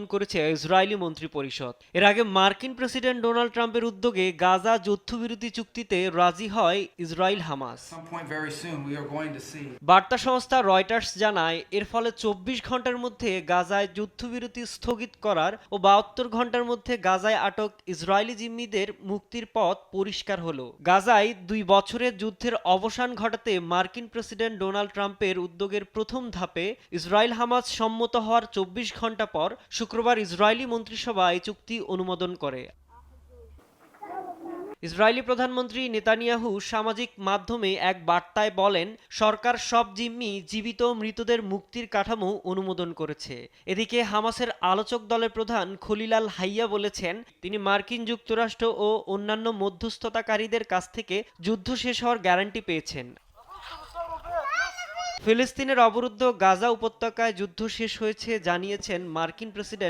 করেছে ইসরায়েলি মন্ত্রিপরিষদ। এর আগে মার্কিন প্রেসিডেন্ট ডোনাল্ড ট্রাম্পের উদ্যোগে গাজা যুদ্ধবিরতি চুক্তিতে রাজি হয় ইসরায়েল হামাস। বার্তা সংস্থা রয়টার্স জানায়, এর ফলে ২৪ ঘন্টার মধ্যে গাজায় যুদ্ধবিরতি স্থগিত করার ও ৭২ ঘন্টার মধ্যে গাজায় আটক ইসরায়েলি জিম্মিদের মুক্তির পথ পরিষ্কার হলো। গাজায় ২ বছরের যুদ্ধের অবসান ঘটাতে মার্কিন প্রেসিডেন্ট ডোনাল্ড ট্রাম্পের উদ্যোগের প্রথম ধাপে ইসরায়েল হামাস সম্মত হওয়ার ২৪ ঘন্টা পর শুক্রবার ইসরায়েলি মন্ত্রিসভা এই চুক্তি অনুমোদন করে। ইসরায়েলি প্রধানমন্ত্রী নেতানিয়াহু সামাজিক মাধ্যমে এক বার্তায় বলেন, সরকার সব জিম্মি জীবিত মৃতদের মুক্তির কাঠামো অনুমোদন করেছে। এদিকে হামাসের আলোচক দলের প্রধান খলিল আল হাইয়া বলেছেন, তিনি মার্কিন যুক্তরাষ্ট্র ও অন্যান্য মধ্যস্থতাকারীদের কাছ থেকে যুদ্ধ শেষ হওয়ার গ্যারান্টি পেয়েছেন। ফিলিস্তিনের অবরুদ্ধ গাজা উপত্যকায় যুদ্ধ শেষ হয়েছে জানিয়েছেন মার্কিন প্রেসিডেন্ট